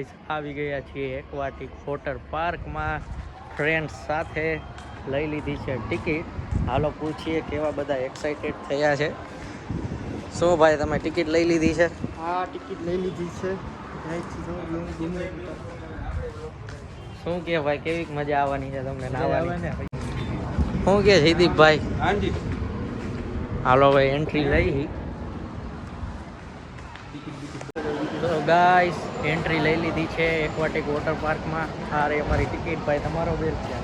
Guys આવી ગયા છીએ એક્વાટિક વોટર પાર્કમાં ફ્રેન્ડ્સ સાથે લઈ લીધી છે ટિકિટ. હાલો પૂછીએ કેવા બધા એક્સાઇટેડ થયા છે. શું ભાઈ તમે ટિકિટ લઈ લીધી છે? હા ટિકિટ લઈ લીધી છે. શું કે ભાઈ કેવી મજા આવવાની છે તમને નાવાની? શું કે જયદીપભાઈ? હાજી હાલો ભાઈ એન્ટ્રી લઈ. તો ગાઈસ એન્ટ્રી લઈ લીધી છે એક્વાટિક વોટર પાર્કમાં. આ રે અમારી ટિકિટ. ભાઈ તમારો બિલ છે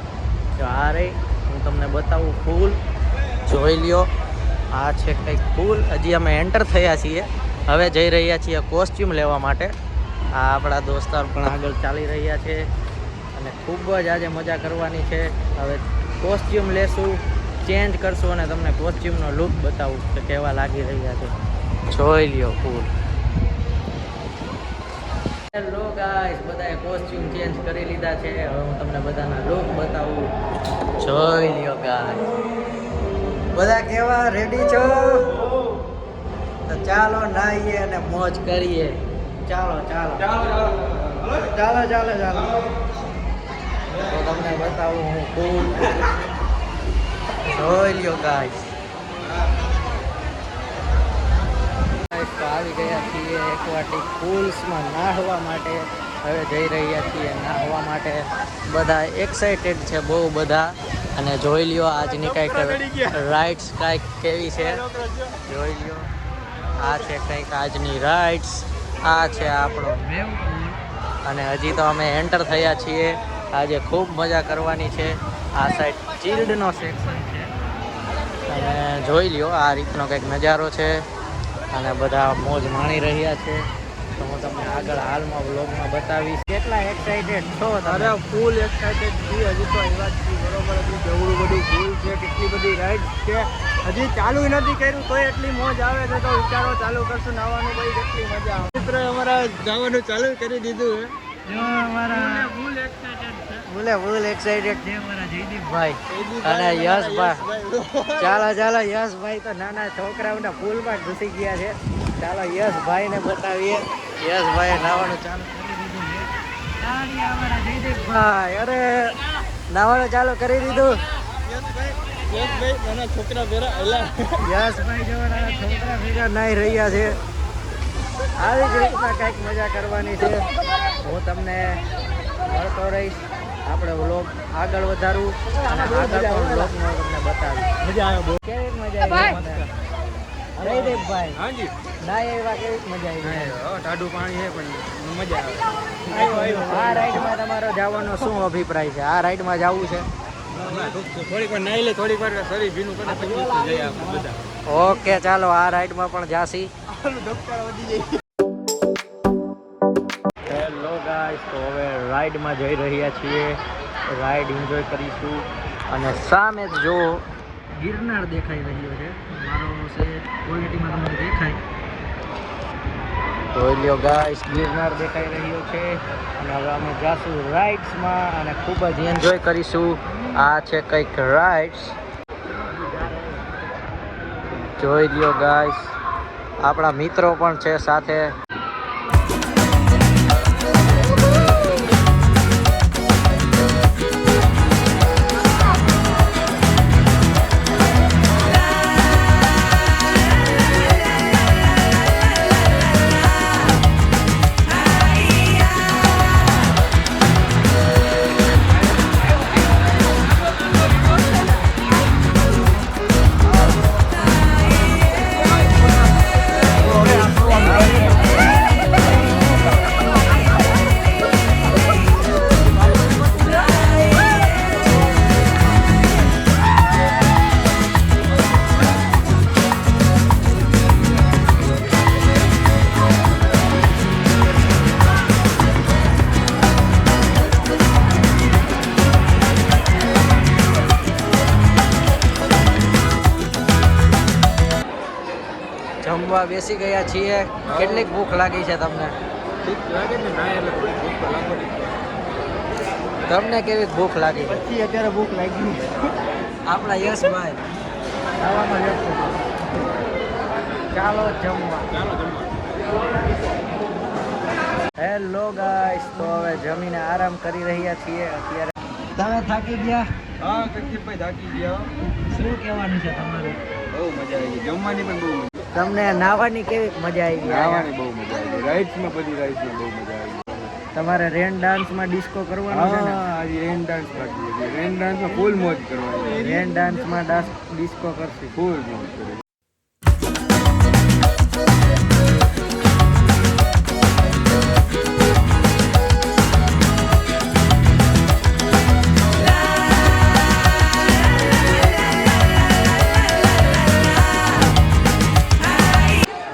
જો આ રે. હું તમને બતાવું ફૂલ જોઈ લ્યો. આ છે કંઈક ફૂલ. હજી અમે એન્ટર થયા છીએ, હવે જઈ રહ્યા છીએ કોસ્ચ્યુમ લેવા માટે. આ આપણા દોસ્તાર પણ આગળ ચાલી રહ્યા છે અને ખૂબ જ આજે મજા કરવાની છે. હવે કોસ્ચ્યુમ લેશું, ચેન્જ કરશું અને તમને કોસ્ચ્યુમનો લુક બતાવું કે કેવા લાગી રહ્યા છે. જોઈ લ્યો ફૂલ. હેલો ગાઈસ, બધાએ કોસ્ચ્યુમ ચેન્જ કરી લીધા છે. હવે હું તમને બધાના લુક બતાવું. જોઈ લ્યો ગાઈસ. બધા કેવા રેડી છો? તો ચાલો નાહીએ અને મોજ કરીએ. ચાલો ચાલો ચાલો ચાલો ચાલો. તો તમને બતાવું હું ફૂલ. જોઈ લ્યો ગાઈસ. આવી ગયા છીએ એક્વાટિક પૂલ્સમાં નાહવા માટે. હવે જઈ રહ્યા છીએ નાહવા માટે. બધા એક્સાઇટેડ છે બહુ બધા. અને જોઈ લ્યો આજની કંઈક રાઇડ્સ કંઈક કેવી છે જોઈ લ્યો. આ છે કંઈક આજની રાઇડ્સ. આ છે આપણો વેવ પૂલ. અને હજી તો અમે એન્ટર થયા છીએ. આજે ખૂબ મજા કરવાની છે. આ સાઈડ ચિલ્ડનો સેક્શન છે અને જોઈ લ્યો આ રીતનો કંઈક નજારો છે અને બધા મોજ માણી રહ્યા છે. તો હું તમને આગળ હાલમાં વ્લોગમાં બતાવીશ. કેટલા એક્સાઇટેડ છો? અરે ફૂલ એક્સાઇટેડ છીએ. હજી તો એવા જ છીએ બરોબર. હજી જવું બધું ફૂલ છે. કેટલી બધી રાઇડ્સ છે. હજી ચાલુ નથી કર્યું તોય એટલી મોજ આવે છે. તો વિચારો ચાલુ કરશું નાવાનું ભાઈ, કેટલી મજા આવે. મિત્ર અમારા જવાનું ચાલુ કરી દીધું છે. જો અમારા ફૂલ એક્સાઇટેડ છે. ફૂલ એક્સાઇટેડ છે અમારા જયદીપભાઈ અને યશભાઈ. ચાલો ચાલો યશભાઈ તો નાના છોકરાઓના પૂલમાં ઘૂસી ગયા છે. ચાલો યશભાઈને બતાવીએ. યશભાઈએ નાવાનું ચાલુ કરી દીધું છે. અમારા જયદીપભાઈ અરે નાવાનું ચાલુ કરી દીધું. યશભાઈ નાના છોકરા ભેરા હલા. યશભાઈ જો નાના છોકરા ભેગા નાહી રહ્યા છે. આવી જ રીતના કંઈક મજા કરવાની છે. હું તમને મળતો રહીશ. આપણે વ્લોગ આગળ વધારવું અને આગળ પણ વ્લોગનો તમને બતાવીશ. મજા આવે બહુ. કેવી મજા આવી મને? જયદીપભાઈ હાજી ના એવા કેવી મજા આવી? ટાઢું પાણી છે પણ મજા આવે. આ રાઈડમાં તમારો જવાનો શું અભિપ્રાય છે? આ રાઈડમાં જવું છે? થોડીક વાર નાઈ લે, થોડીક વાર શરીર ભીનું કરે પછી જઈએ આપણે બધા. ઓકે ચાલો આ રાઈડમાં પણ જાસી. હેલો ગાઈસ, તો હવે રાઈડમાં જઈ રહ્યા છીએ. રાઈડ એન્જોય કરીશું અને સામે જ જો ગિરનાર દેખાઈ રહ્યો છે. મારો છે ક્વોલિટીમાં તમને દેખાય. જોઈ લ્યો ગાઈસ, ગિરનાર દેખાઈ રહ્યો છે અને હવે અમે જાશું રાઇડ્સમાં અને ખૂબ જ એન્જોય કરીશું. આ છે કંઈક રાઇડ્સ. જોઈ લ્યો ગાઈસ, આપણા મિત્રો પણ છે સાથે. જમવા બેસી ગયા છીએ. કેટલીક ભૂખ લાગી છે તમને? તમને કેવી ભૂખ લાગી? પછી અત્યારે ભૂખ લાગી. આપણા યશભાઈ ખાવામાં વ્યસ્ત છે. ચાલો જમવા. હેલો ગાઈસ, તો હવે જમીને આરામ કરી રહ્યા છીએ અત્યારે. તમે થાકી ગયા? હા કક્ષિપભાઈ થાકી ગયા. શું કહેવાનું છે તમારું? બહુ મજા આવી ગઈ, જમવાની પણ બહુ મજા. તમને નાહવાની કેવી મજા આવી? નાહવાની બહુ મજા આવી ગઈ, રાઇડ્સમાં બધી રાઇડ્સમાં બહુ મજા આવી ગઈ. તમારે રેન ડાન્સમાં ડિસ્કો કરવાનો છે ને? હા આજે રેન ડાન્સ બાકી છે. રેન ડાન્સમાં ફૂલ મોજ કરવાની. રેન ડાન્સમાં ડિસ્કો કરશી. ફૂલ મોજ કરવાની.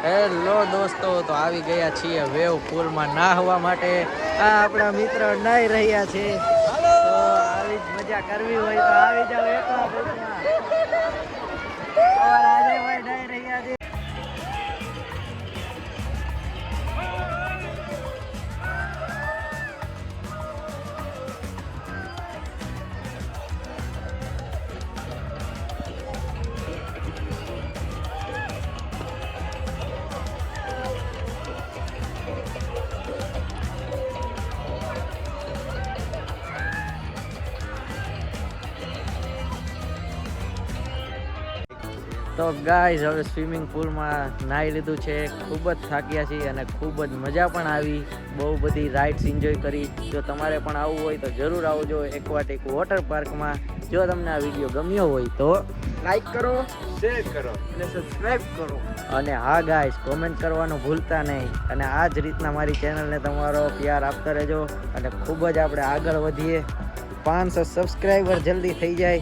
હેલો દોસ્તો, તો આવી ગયા છીએ વેવ પુલમાં નાહવા માટે. આ આપણા મિત્ર નાહી રહ્યા છે. તો આવી જ મજા કરવી હોય તો આવી જાવ એકલા પુલમાં. અમારા અજયભાઈ નાહી રહ્યા છે. તો ગાઈઝ, હવે સ્વિમિંગ પુલમાં નાહી લીધું છે. ખૂબ જ થાક્યા છીએ અને ખૂબ જ મજા પણ આવી. બહુ બધી રાઇડ્સ એન્જોય કરી. જો તમારે પણ આવવું હોય તો જરૂર આવજો એક્વાટિક વોટર પાર્કમાં. જો તમને આ વિડીયો ગમ્યો હોય તો લાઈક કરો, શેર કરો અને સબસ્ક્રાઇબ કરો. અને હા ગાઈઝ, કોમેન્ટ કરવાનું ભૂલતા નહીં. અને આ જ રીતના મારી ચેનલને તમારો પ્યાર આપતા રહેજો અને ખૂબ જ આપણે આગળ વધીએ. 500 સબસ્ક્રાઈબર જલ્દી થઈ જાય